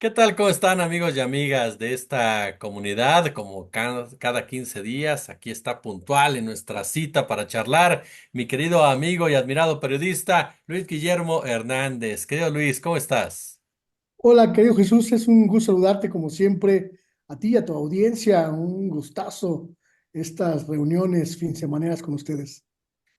¿Qué tal? ¿Cómo están amigos y amigas de esta comunidad? Como cada 15 días, aquí está puntual en nuestra cita para charlar mi querido amigo y admirado periodista Luis Guillermo Hernández. Querido Luis, ¿cómo estás? Hola, querido Jesús, es un gusto saludarte como siempre, a ti y a tu audiencia, un gustazo estas reuniones finsemaneras con ustedes.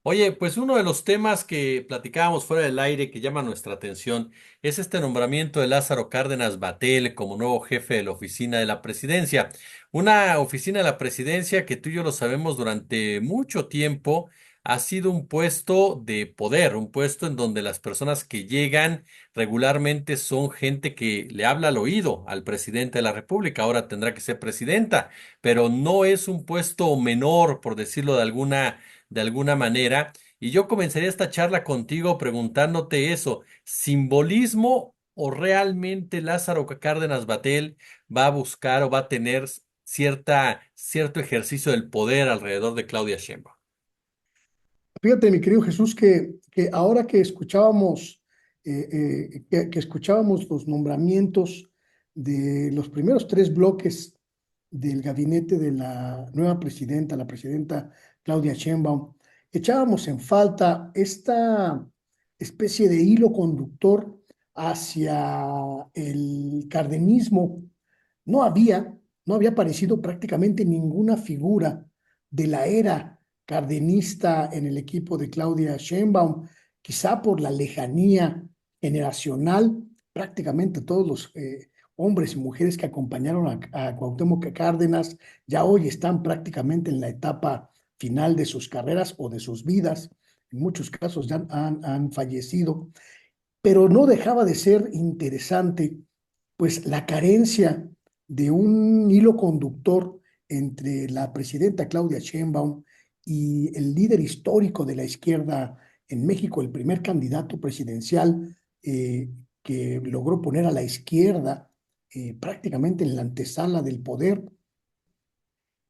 Oye, pues uno de los temas que platicábamos fuera del aire que llama nuestra atención es este nombramiento de Lázaro Cárdenas Batel como nuevo jefe de la oficina de la presidencia. Una oficina de la presidencia que tú y yo lo sabemos durante mucho tiempo ha sido un puesto de poder, un puesto en donde las personas que llegan regularmente son gente que le habla al oído al presidente de la República. Ahora tendrá que ser presidenta, pero no es un puesto menor, por decirlo de alguna manera. Y yo comenzaría esta charla contigo preguntándote eso, ¿simbolismo o realmente Lázaro Cárdenas Batel va a buscar o va a tener cierto ejercicio del poder alrededor de Claudia Sheinbaum? Fíjate, mi querido Jesús, que ahora que escuchábamos, que escuchábamos los nombramientos de los primeros tres bloques del gabinete de la nueva presidenta, la presidenta Claudia Sheinbaum, echábamos en falta esta especie de hilo conductor hacia el cardenismo. No había, no había aparecido prácticamente ninguna figura de la era cardenista en el equipo de Claudia Sheinbaum, quizá por la lejanía generacional, prácticamente todos los hombres y mujeres que acompañaron a Cuauhtémoc Cárdenas ya hoy están prácticamente en la etapa final de sus carreras o de sus vidas. En muchos casos ya han fallecido, pero no dejaba de ser interesante pues la carencia de un hilo conductor entre la presidenta Claudia Sheinbaum y el líder histórico de la izquierda en México, el primer candidato presidencial que logró poner a la izquierda prácticamente en la antesala del poder.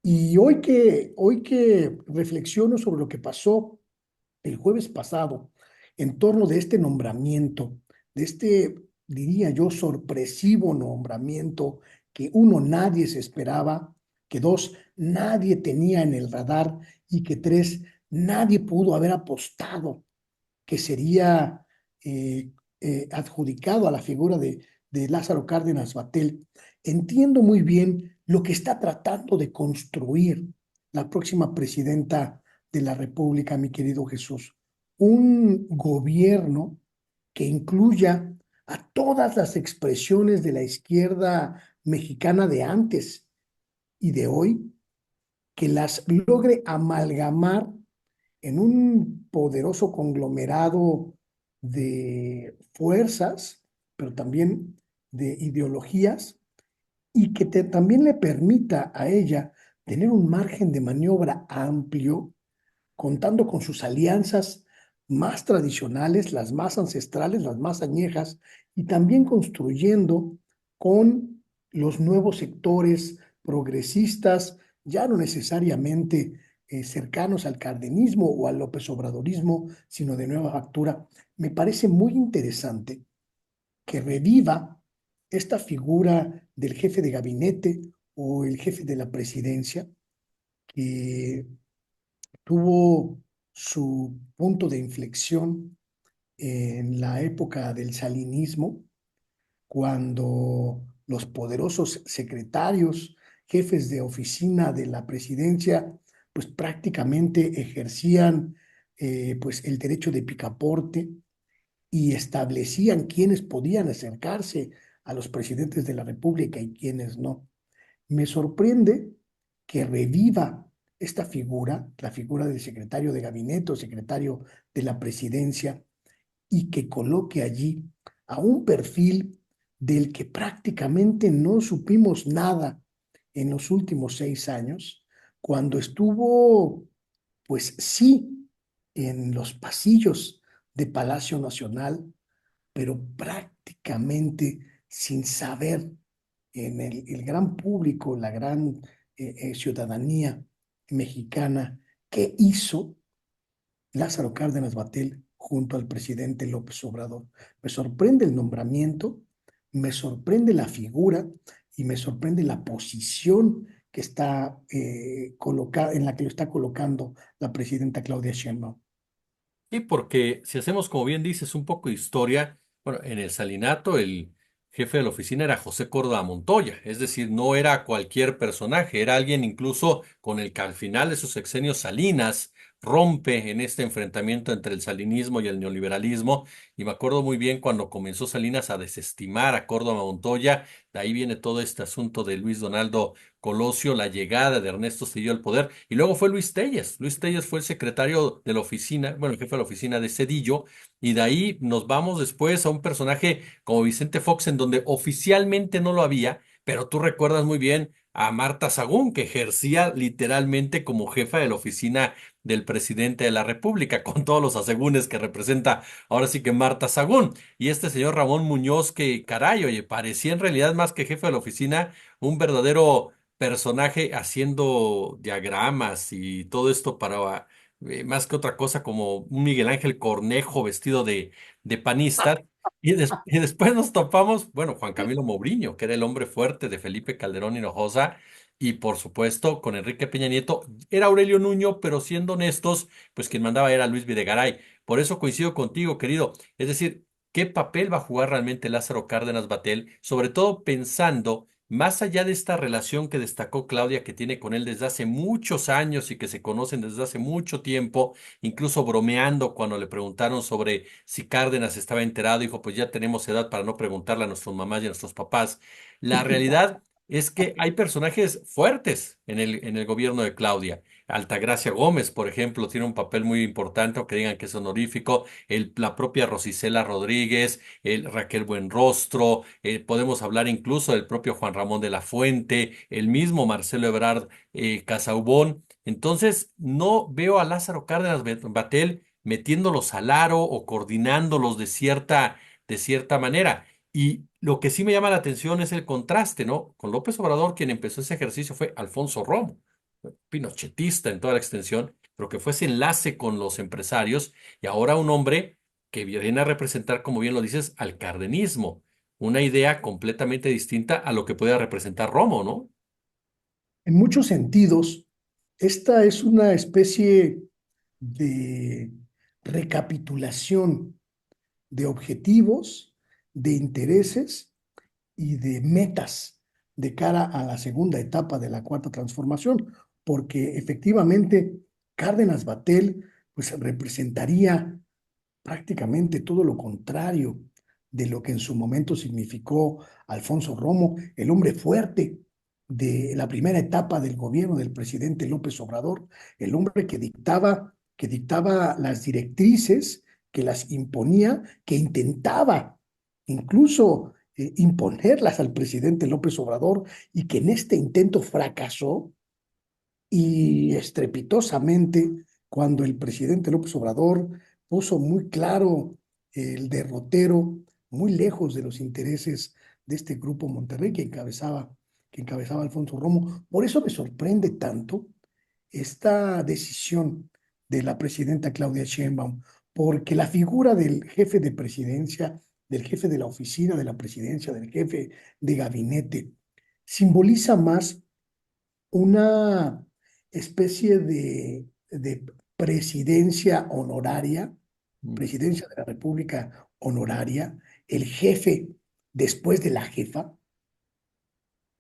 Y hoy que reflexiono sobre lo que pasó el jueves pasado en torno de este nombramiento, de este, diría yo, sorpresivo nombramiento que uno, nadie se esperaba, que dos, nadie tenía en el radar y que tres, nadie pudo haber apostado que sería adjudicado a la figura de Lázaro Cárdenas Batel. Entiendo muy bien lo que está tratando de construir la próxima presidenta de la República, mi querido Jesús. Un gobierno que incluya a todas las expresiones de la izquierda mexicana de antes y de hoy, que las logre amalgamar en un poderoso conglomerado de fuerzas, pero también de ideologías, y que también le permita a ella tener un margen de maniobra amplio, contando con sus alianzas más tradicionales, las más ancestrales, las más añejas, y también construyendo con los nuevos sectores progresistas, ya no necesariamente cercanos al cardenismo o al López Obradorismo, sino de nueva factura. Me parece muy interesante que reviva esta figura del jefe de gabinete o el jefe de la presidencia, que tuvo su punto de inflexión en la época del salinismo, cuando los poderosos secretarios, jefes de oficina de la presidencia, pues prácticamente ejercían pues el derecho de picaporte y establecían quiénes podían acercarse a los presidentes de la República y quiénes no. Me sorprende que reviva esta figura, la figura del secretario de gabinete o secretario de la presidencia, y que coloque allí a un perfil del que prácticamente no supimos nada en los últimos 6 años, cuando estuvo, pues sí, en los pasillos de Palacio Nacional, pero prácticamente sin saber en el gran público, la gran ciudadanía mexicana, qué hizo Lázaro Cárdenas Batel junto al presidente López Obrador. Me sorprende el nombramiento, me sorprende la figura y me sorprende la posición que está colocada, en la que lo está colocando la presidenta Claudia Sheinbaum. Y porque si hacemos, como bien dices, un poco de historia, bueno, en el Salinato el jefe de la oficina era José Córdoba Montoya, es decir, no era cualquier personaje, era alguien incluso con el que al final de sus sexenios Salinas rompe en este enfrentamiento entre el salinismo y el neoliberalismo. Y me acuerdo muy bien cuando comenzó Salinas a desestimar a Córdoba Montoya, de ahí viene todo este asunto de Luis Donaldo Colosio, la llegada de Ernesto Cedillo al poder, y luego fue Luis Telles. Luis Telles fue el secretario de la oficina, bueno, el jefe de la oficina de Cedillo, y de ahí nos vamos después a un personaje como Vicente Fox, en donde oficialmente no lo había, pero tú recuerdas muy bien a Marta Sagún, que ejercía literalmente como jefa de la oficina del presidente de la República, con todos los asegúnes que representa ahora sí que Marta Sagún. Y este señor Ramón Muñoz, que caray, oye, parecía en realidad más que jefe de la oficina, un verdadero personaje haciendo diagramas y todo esto para más que otra cosa como un Miguel Ángel Cornejo vestido de panista. Y después nos topamos, bueno, Juan Camilo Mourinho, que era el hombre fuerte de Felipe Calderón Hinojosa, y por supuesto con Enrique Peña Nieto. Era Aurelio Nuño, pero siendo honestos, pues quien mandaba era Luis Videgaray. Por eso coincido contigo, querido. Es decir, ¿qué papel va a jugar realmente Lázaro Cárdenas Batel? Sobre todo pensando más allá de esta relación que destacó Claudia, que tiene con él desde hace muchos años y que se conocen desde hace mucho tiempo, incluso bromeando cuando le preguntaron sobre si Cárdenas estaba enterado, dijo, pues ya tenemos edad para no preguntarle a nuestras mamás y a nuestros papás. La realidad es que hay personajes fuertes en el gobierno de Claudia. Altagracia Gómez, por ejemplo, tiene un papel muy importante, aunque digan que es honorífico. La propia Rosicela Rodríguez, el Raquel Buenrostro, podemos hablar incluso del propio Juan Ramón de la Fuente, el mismo Marcelo Ebrard Casaubon. Entonces, no veo a Lázaro Cárdenas Batel metiéndolos al aro o coordinándolos de cierta manera. Y lo que sí me llama la atención es el contraste, ¿no? Con López Obrador, quien empezó ese ejercicio fue Alfonso Romo, pinochetista en toda la extensión, pero que fue ese enlace con los empresarios, y ahora un hombre que viene a representar, como bien lo dices, al cardenismo, una idea completamente distinta a lo que puede representar Romo, ¿no? En muchos sentidos, esta es una especie de recapitulación de objetivos, de intereses y de metas de cara a la segunda etapa de la cuarta transformación, porque efectivamente Cárdenas Batel pues representaría prácticamente todo lo contrario de lo que en su momento significó Alfonso Romo, el hombre fuerte de la primera etapa del gobierno del presidente López Obrador, el hombre que dictaba las directrices, que las imponía, que intentaba incluso imponerlas al presidente López Obrador y que en este intento fracasó y estrepitosamente cuando el presidente López Obrador puso muy claro el derrotero, muy lejos de los intereses de este grupo Monterrey que encabezaba Alfonso Romo. Por eso me sorprende tanto esta decisión de la presidenta Claudia Sheinbaum, porque la figura del jefe de presidencia, del jefe de la oficina de la presidencia, del jefe de gabinete, simboliza más una especie de Mm. presidencia de la República honoraria, el jefe después de la jefa,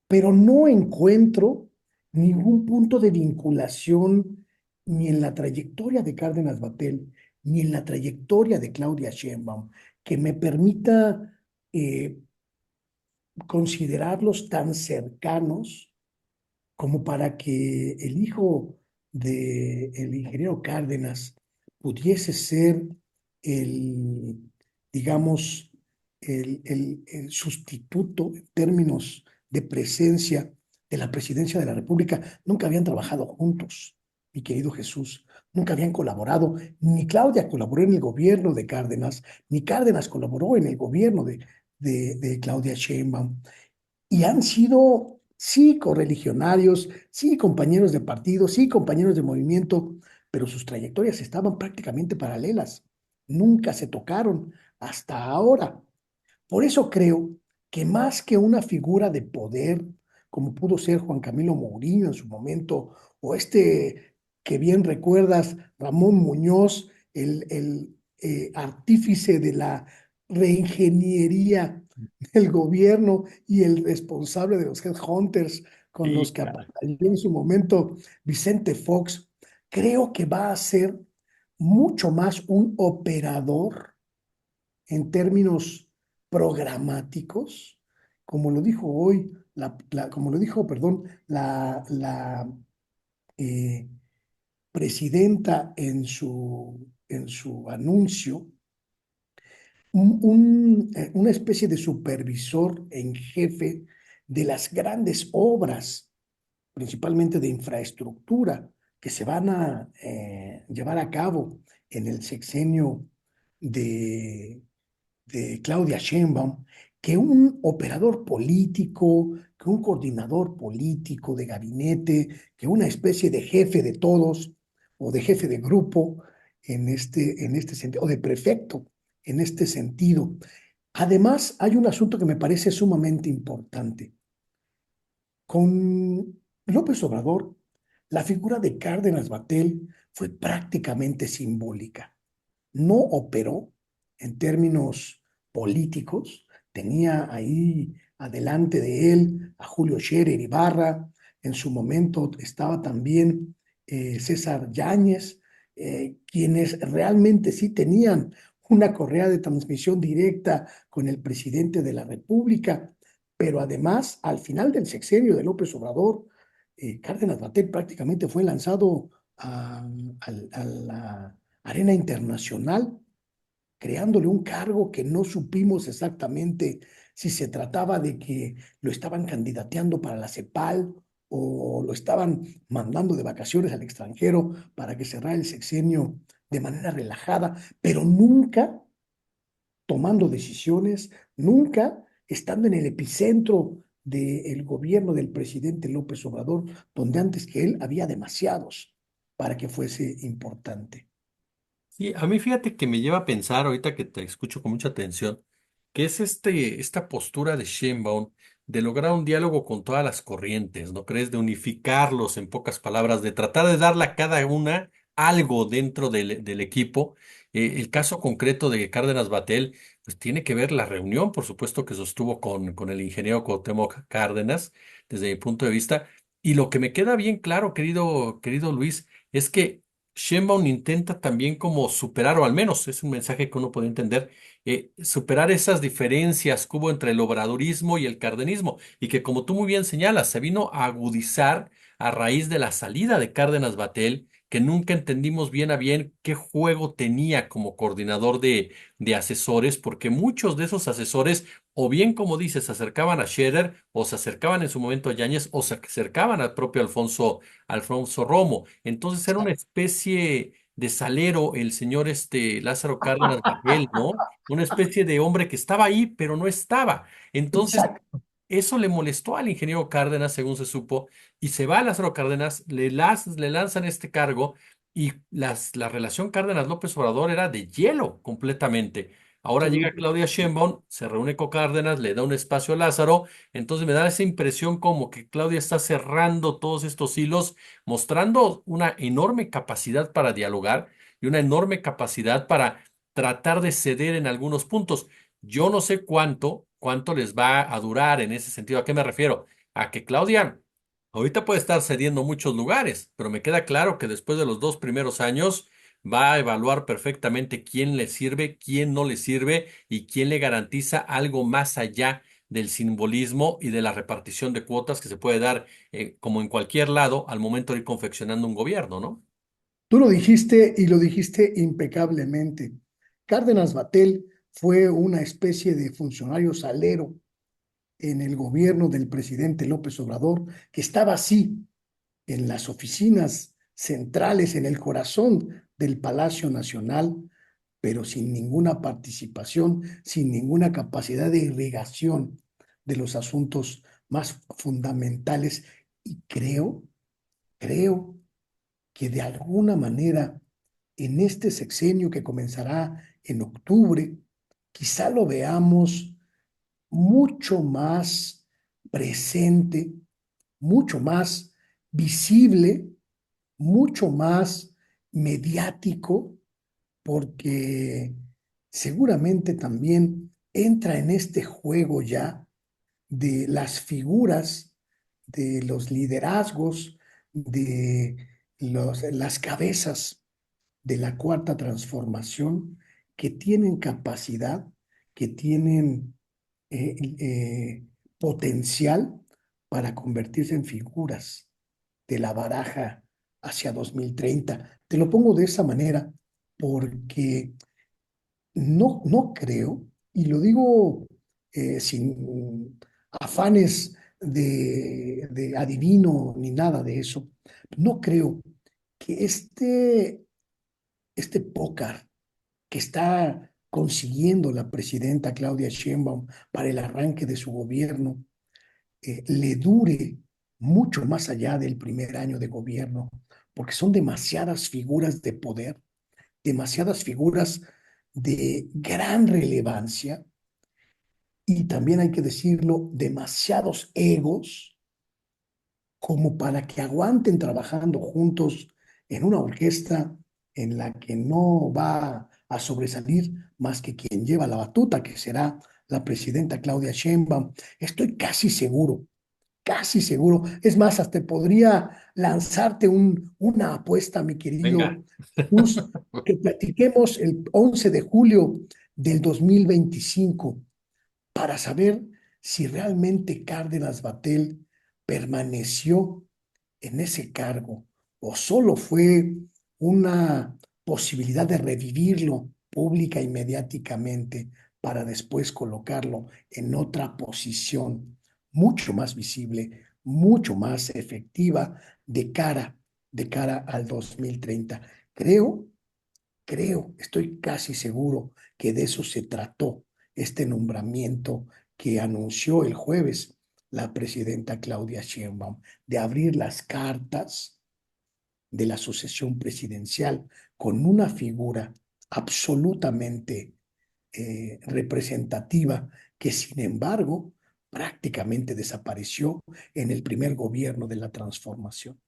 pero no encuentro ningún punto de vinculación ni en la trayectoria de Cárdenas Batel, ni en la trayectoria de Claudia Sheinbaum, que me permita eh, considerarlos tan cercanos como para que el hijo del ingeniero Cárdenas pudiese ser el, digamos, el sustituto en términos de presencia de la presidencia de la República. Nunca habían trabajado juntos, mi querido Jesús. Nunca habían colaborado. Ni Claudia colaboró en el gobierno de Cárdenas, ni Cárdenas colaboró en el gobierno de Claudia Sheinbaum y han sido, sí, correligionarios, sí, compañeros de partido, sí, compañeros de movimiento, pero sus trayectorias estaban prácticamente paralelas. Nunca se tocaron hasta ahora. Por eso creo que más que una figura de poder, como pudo ser Juan Camilo Mourinho en su momento, o este que bien recuerdas, Ramón Muñoz, el artífice de la reingeniería del gobierno y el responsable de los headhunters con los Sí, que caray. apareció en su momento Vicente Fox, creo que va a ser mucho más un operador en términos programáticos, como lo dijo hoy, como lo dijo, perdón, la eh, presidenta en su anuncio, una especie de supervisor en jefe de las grandes obras, principalmente de infraestructura, que se van a llevar a cabo en el sexenio de Claudia Sheinbaum, que un operador político, que un coordinador político de gabinete, que una especie de jefe de todos o de jefe de grupo en este sentido, o de prefecto en este sentido. Además, hay un asunto que me parece sumamente importante. Con López Obrador, la figura de Cárdenas Batel fue prácticamente simbólica. No operó en términos políticos, tenía ahí adelante de él a Julio Scherer Ibarra, en su momento estaba también César Yáñez, quienes realmente sí tenían una correa de transmisión directa con el presidente de la República, pero además, al final del sexenio de López Obrador, Cárdenas Batel prácticamente fue lanzado a la arena internacional, creándole un cargo que no supimos exactamente si se trataba de que lo estaban candidateando para la CEPAL o lo estaban mandando de vacaciones al extranjero para que cerrara el sexenio de manera relajada, pero nunca tomando decisiones, nunca estando en el epicentro del gobierno del presidente López Obrador, donde antes que él había demasiados para que fuese importante. Sí, a mí fíjate que me lleva a pensar, ahorita que te escucho con mucha atención, que es esta postura de Sheinbaum de lograr un diálogo con todas las corrientes, ¿no crees? De unificarlos, en pocas palabras, de tratar de darle a cada una algo dentro del equipo. El caso concreto de Cárdenas Batel, pues tiene que ver la reunión, por supuesto, que sostuvo con el ingeniero Cuauhtémoc Cárdenas, desde mi punto de vista. Y lo que me queda bien claro, querido Luis, es que Sheinbaum intenta también como superar, o al menos es un mensaje que uno puede entender, superar esas diferencias que hubo entre el obradorismo y el cardenismo, y que como tú muy bien señalas, se vino a agudizar a raíz de la salida de Cárdenas Batel, que nunca entendimos bien a bien qué juego tenía como coordinador de asesores, porque muchos de esos asesores, o bien como dices, se acercaban a Scherer, o se acercaban en su momento a Yáñez, o se acercaban al propio Alfonso Romo. Entonces era una especie de salero el señor Lázaro Cárdenas Batel, ¿no? Una especie de hombre que estaba ahí, pero no estaba. Entonces, Exacto. eso le molestó al ingeniero Cárdenas, según se supo, y se va a Lázaro Cárdenas, le lanzan este cargo, y la relación Cárdenas-López Obrador era de hielo completamente. Ahora llega Absoluto. Claudia Sheinbaum, se reúne con Cárdenas, le da un espacio a Lázaro, entonces me da esa impresión como que Claudia está cerrando todos estos hilos, mostrando una enorme capacidad para dialogar y una enorme capacidad para tratar de ceder en algunos puntos. Yo no sé cuánto les va a durar en ese sentido. ¿A qué me refiero? A que Claudia ahorita puede estar cediendo muchos lugares, pero me queda claro que después de los 2 primeros años va a evaluar perfectamente quién le sirve, quién no le sirve y quién le garantiza algo más allá del simbolismo y de la repartición de cuotas que se puede dar, como en cualquier lado, al momento de ir confeccionando un gobierno, ¿no? Tú lo dijiste y lo dijiste impecablemente. Cárdenas Batel fue una especie de funcionario salero en el gobierno del presidente López Obrador, que estaba así en las oficinas centrales, en el corazón del Palacio Nacional, pero sin ninguna participación, sin ninguna capacidad de irrigación de los asuntos más fundamentales. Y creo que de alguna manera en este sexenio que comenzará en octubre, quizá lo veamos mucho más presente, mucho más visible, mucho más mediático, porque seguramente también entra en este juego ya de las figuras, de los liderazgos, de las cabezas de la cuarta transformación que tienen capacidad, que tienen potencial para convertirse en figuras de la baraja hacia 2030. Te lo pongo de esa manera porque no creo, y lo digo sin afanes de adivino ni nada de eso, no creo que este pócar que está consiguiendo la presidenta Claudia Sheinbaum para el arranque de su gobierno le dure mucho más allá del primer año de gobierno, porque son demasiadas figuras de poder, demasiadas figuras de gran relevancia y también hay que decirlo, demasiados egos como para que aguanten trabajando juntos en una orquesta en la que no va a sobresalir más que quien lleva la batuta, que será la presidenta Claudia Sheinbaum. Estoy casi seguro. Es más, hasta podría lanzarte una apuesta, mi Venga. querido Jesús, que platiquemos el 11 de julio del 2025 para saber si realmente Cárdenas Batel permaneció en ese cargo o solo fue una posibilidad de revivirlo pública y mediáticamente para después colocarlo en otra posición mucho más visible, mucho más efectiva de cara al 2030. Creo estoy casi seguro que de eso se trató este nombramiento que anunció el jueves la presidenta Claudia Sheinbaum, de abrir las cartas de la sucesión presidencial con una figura absolutamente representativa que sin embargo prácticamente desapareció en el primer gobierno de la transformación.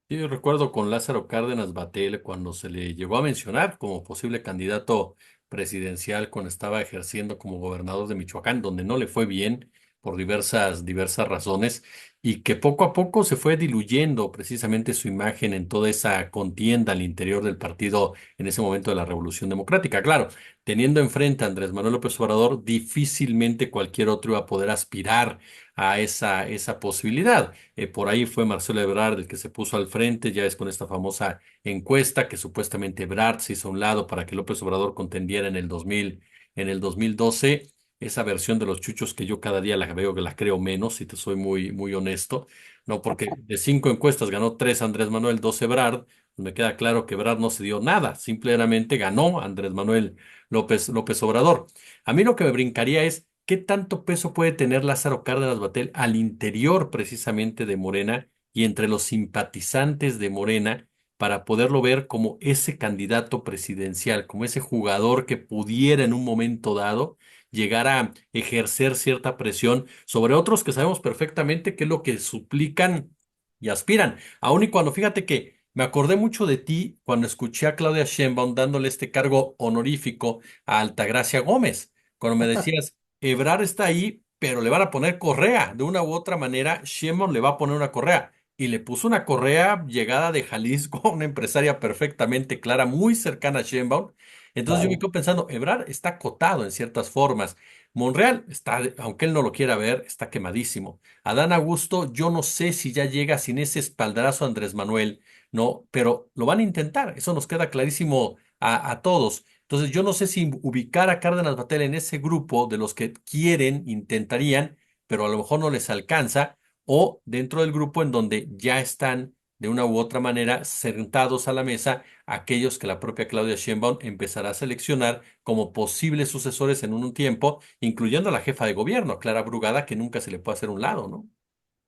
Sí, yo recuerdo con Lázaro Cárdenas Batel cuando se le llegó a mencionar como posible candidato presidencial cuando estaba ejerciendo como gobernador de Michoacán, donde no le fue bien por diversas razones, y que poco a poco se fue diluyendo precisamente su imagen en toda esa contienda al interior del partido en ese momento de la Revolución Democrática. Claro, teniendo enfrente a Andrés Manuel López Obrador, difícilmente cualquier otro iba a poder aspirar a esa posibilidad. Por ahí fue Marcelo Ebrard el que se puso al frente, ya es con esta famosa encuesta que supuestamente Ebrard se hizo a un lado para que López Obrador contendiera en el 2012. Esa versión de los chuchos que yo cada día la veo que la creo menos, si te soy muy honesto, no, porque de 5 encuestas ganó 3 Andrés Manuel, 2 Ebrard, pues me queda claro que Ebrard no se dio nada, simplemente ganó Andrés Manuel López Obrador. A mí lo que me brincaría es ¿qué tanto peso puede tener Lázaro Cárdenas Batel al interior precisamente de Morena y entre los simpatizantes de Morena para poderlo ver como ese candidato presidencial, como ese jugador que pudiera en un momento dado llegar a ejercer cierta presión sobre otros que sabemos perfectamente qué es lo que suplican y aspiran? Aun y cuando fíjate que me acordé mucho de ti cuando escuché a Claudia Sheinbaum dándole este cargo honorífico a Altagracia Gómez, cuando me decías Ebrard está ahí, pero le van a poner correa. De una u otra manera, Sheinbaum le va a poner una correa. Y le puso una correa llegada de Jalisco, una empresaria perfectamente clara, muy cercana a Sheinbaum. Entonces yo me quedo pensando, Ebrard está acotado en ciertas formas. Monreal está, aunque él no lo quiera ver, está quemadísimo. Adán Augusto, yo no sé si ya llega sin ese espaldarazo a Andrés Manuel, no, pero lo van a intentar. Eso nos queda clarísimo a todos. Entonces, yo no sé si ubicar a Cárdenas Batel en ese grupo de los que quieren, intentarían, pero a lo mejor no les alcanza, o dentro del grupo en donde ya están de una u otra manera sentados a la mesa aquellos que la propia Claudia Sheinbaum empezará a seleccionar como posibles sucesores en un tiempo, incluyendo a la jefa de gobierno, Clara Brugada, que nunca se le puede hacer un lado, ¿no?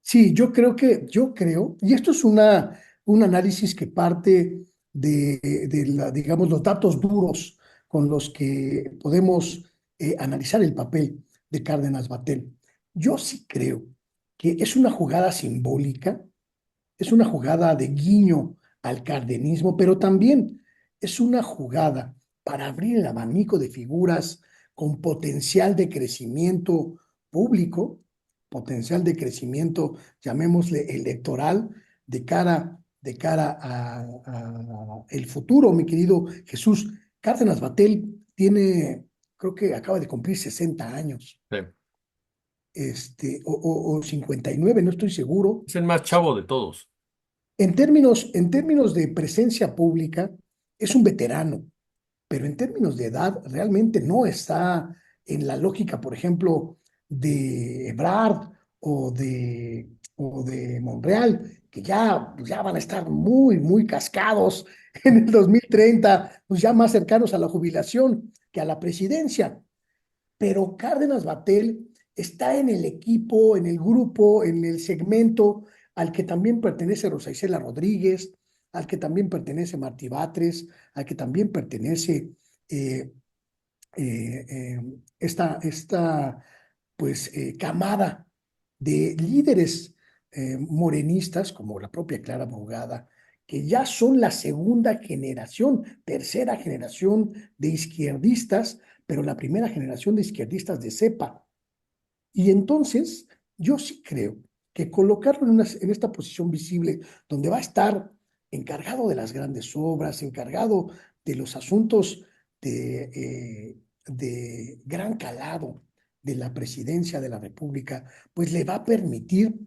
Sí, yo creo, y esto es un análisis que parte digamos, los datos duros con los que podemos analizar el papel. de Cárdenas Batel. Yo sí creo que es una jugada simbólica, es una jugada de guiño al cardenismo, pero también es una jugada para abrir el abanico de figuras con potencial de crecimiento público, potencial de crecimiento, llamémosle electoral, de cara a el futuro, mi querido Jesús. Cárdenas Batel tiene, creo que acaba de cumplir 60 años, Sí. o 59, no estoy seguro. Es el más chavo de todos. En términos de presencia pública, es un veterano, pero en términos de edad, realmente no está en la lógica, por ejemplo, de Ebrard o de Monreal, que ya van a estar muy, muy cascados en el 2030, pues ya más cercanos a la jubilación que a la presidencia. Pero Cárdenas Batel está en el equipo, en el grupo, en el segmento al que también pertenece Rosa Isela Rodríguez, al que también pertenece Martí Batres, al que también pertenece eh, esta pues, camada de líderes morenistas, como la propia Clara Brugada, que ya son la segunda generación, tercera generación de izquierdistas, pero la primera generación de izquierdistas de cepa. Y entonces, yo sí creo que colocarlo en esta posición visible, donde va a estar encargado de las grandes obras, encargado de los asuntos de gran calado de la presidencia de la República, pues le va a permitir,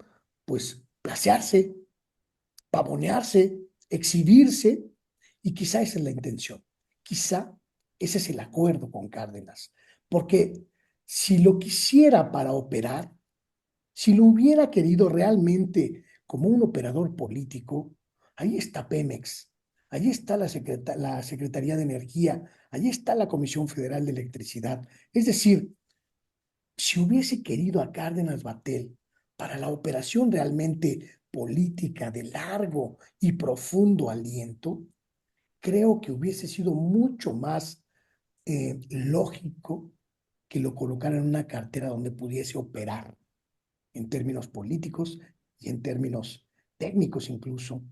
pues, pasearse, pavonearse, exhibirse, y quizá esa es la intención. Quizá ese es el acuerdo con Cárdenas, porque si lo quisiera para operar, si lo hubiera querido realmente como un operador político, ahí está Pemex, ahí está la Secretaría de Energía, ahí está la Comisión Federal de Electricidad. Es decir, si hubiese querido a Cárdenas Batel para la operación realmente política de largo y profundo aliento, creo que hubiese sido mucho más lógico que lo colocara en una cartera donde pudiese operar en términos políticos y en términos técnicos incluso,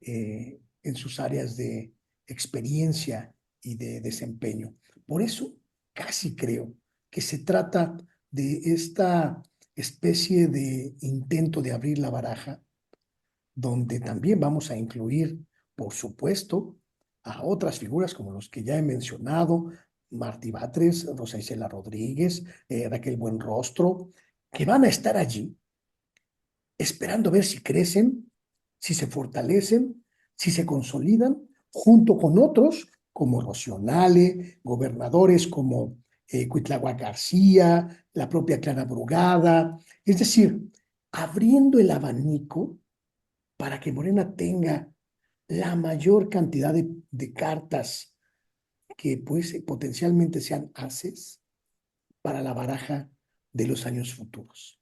en sus áreas de experiencia y de desempeño. Por eso casi creo que se trata de esta especie de intento de abrir la baraja, donde también vamos a incluir, por supuesto, a otras figuras como los que ya he mencionado, Martí Batres, Rosa Isela Rodríguez, Raquel Buenrostro, que van a estar allí esperando ver si crecen, si se fortalecen, si se consolidan, junto con otros como Rocío Nale, gobernadores como Cuitláhuac García, la propia Clara Brugada, es decir, abriendo el abanico para que Morena tenga la mayor cantidad de cartas que pues potencialmente sean ases para la baraja de los años futuros.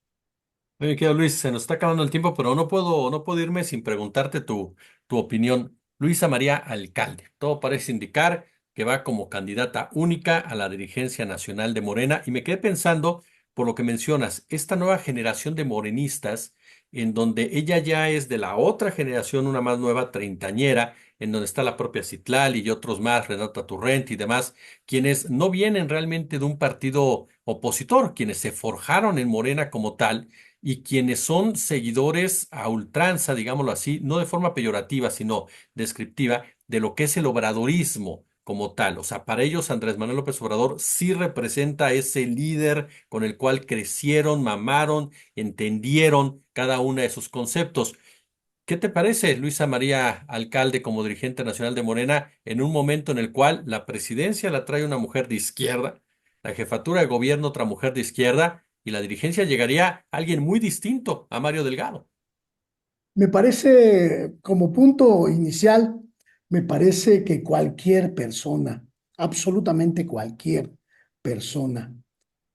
Oye, querido Luis, se nos está acabando el tiempo, pero no puedo irme sin preguntarte tu opinión. Luisa María Alcalde, todo parece indicar que va como candidata única a la dirigencia nacional de Morena, y me quedé pensando, por lo que mencionas, esta nueva generación de morenistas, en donde ella ya es de la otra generación, una más nueva, treintañera, en donde está la propia Citlali y otros más, Renata Turrent y demás, quienes no vienen realmente de un partido opositor, quienes se forjaron en Morena como tal y quienes son seguidores a ultranza, digámoslo así, no de forma peyorativa, sino descriptiva, de lo que es el obradorismo como tal. O sea, para ellos Andrés Manuel López Obrador sí representa ese líder con el cual crecieron, mamaron, entendieron cada uno de sus conceptos. ¿Qué te parece, Luisa María Alcalde, como dirigente nacional de Morena, en un momento en el cual la presidencia la trae una mujer de izquierda, la jefatura de gobierno otra mujer de izquierda, y la dirigencia llegaría a alguien muy distinto a Mario Delgado? Me parece, como punto inicial, me parece que cualquier persona, absolutamente cualquier persona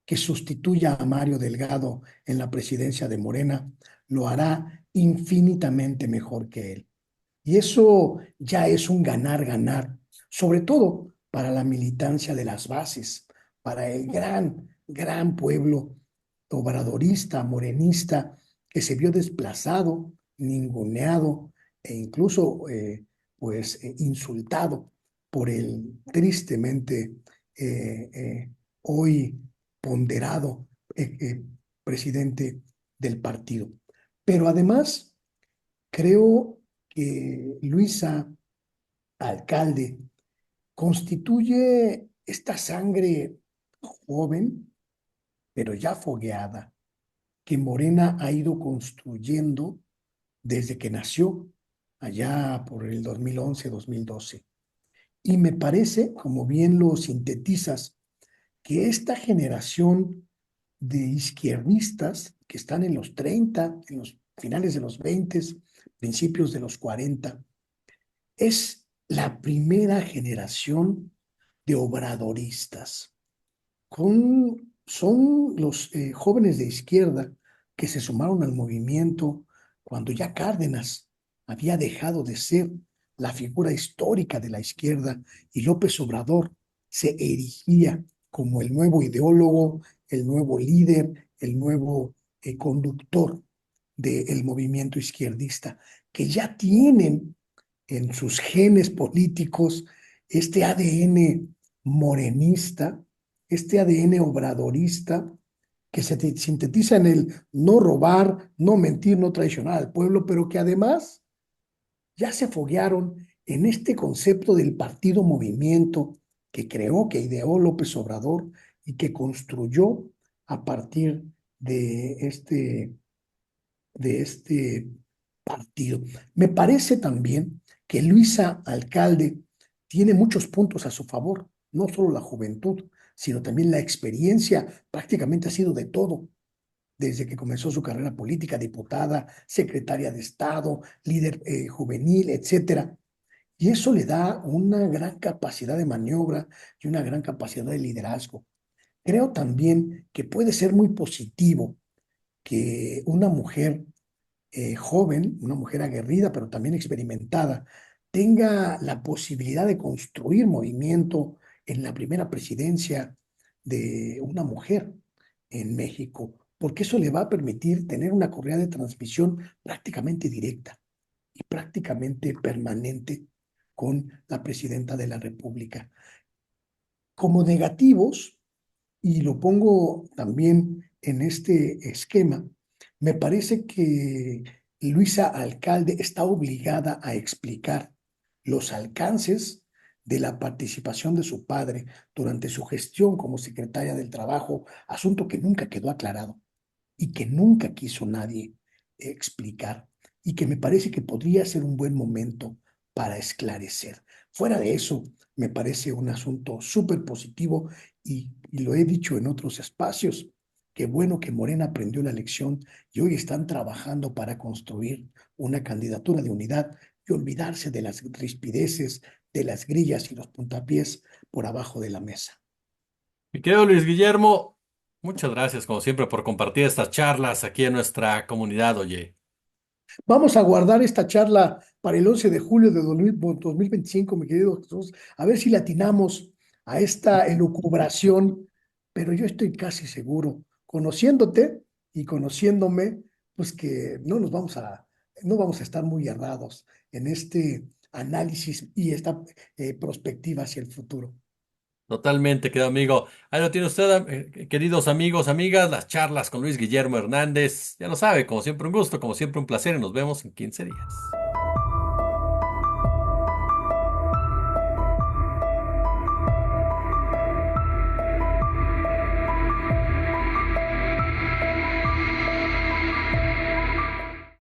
que sustituya a Mario Delgado en la presidencia de Morena, lo hará infinitamente mejor que él. Y eso ya es un ganar-ganar, sobre todo para la militancia de las bases, para el gran gran pueblo obradorista, morenista, que se vio desplazado, ninguneado e incluso insultado por el tristemente hoy ponderado presidente del partido. Pero además, creo que Luisa, alcalde, constituye esta sangre joven, pero ya fogueada, que Morena ha ido construyendo desde que nació, allá por el 2011-2012. Y me parece, como bien lo sintetizas, que esta generación de izquierdistas que están en los 30, en los finales de los 20, principios de los 40, es la primera generación de obradoristas. Son los jóvenes de izquierda que se sumaron al movimiento cuando ya Cárdenas había dejado de ser la figura histórica de la izquierda y López Obrador se erigía como el nuevo ideólogo, el nuevo líder, el nuevo conductor del movimiento izquierdista, que ya tienen en sus genes políticos este ADN morenista, este ADN obradorista que se sintetiza en el no robar, no mentir, no traicionar al pueblo, pero que además ya se foguearon en este concepto del partido movimiento que creó, que ideó López Obrador y que construyó a partir de este partido. Me parece también que Luisa Alcalde tiene muchos puntos a su favor, no solo la juventud, sino también la experiencia, prácticamente ha sido de todo, desde que comenzó su carrera política, diputada, secretaria de Estado, líder juvenil, etcétera. Y eso le da una gran capacidad de maniobra y una gran capacidad de liderazgo. Creo también que puede ser muy positivo que una mujer joven, una mujer aguerrida, pero también experimentada, tenga la posibilidad de construir movimiento en la primera presidencia de una mujer en México, porque eso le va a permitir tener una correa de transmisión prácticamente directa y prácticamente permanente con la presidenta de la República. Como negativos, y lo pongo también en este esquema, me parece que Luisa Alcalde está obligada a explicar los alcances de la participación de su padre durante su gestión como secretaria del Trabajo, asunto que nunca quedó aclarado y que nunca quiso nadie explicar y que me parece que podría ser un buen momento para esclarecer. Fuera de eso, me parece un asunto súper positivo y lo he dicho en otros espacios. Qué bueno que Morena aprendió la lección y hoy están trabajando para construir una candidatura de unidad y olvidarse de las rispideces, de las grillas y los puntapiés por abajo de la mesa. Mi querido Luis Guillermo, muchas gracias como siempre por compartir estas charlas aquí en nuestra comunidad, oye. Vamos a guardar esta charla para el 11 de julio de 2025, mi querido Jesús, a ver si le atinamos a esta elucubración, pero yo estoy casi seguro, conociéndote y conociéndome, pues que no vamos a estar muy errados en este análisis y esta perspectiva hacia el futuro. Totalmente, querido amigo. Ahí lo tiene usted, queridos amigos, amigas, las charlas con Luis Guillermo Hernández. Ya lo sabe, como siempre un gusto, como siempre un placer y nos vemos en 15 días.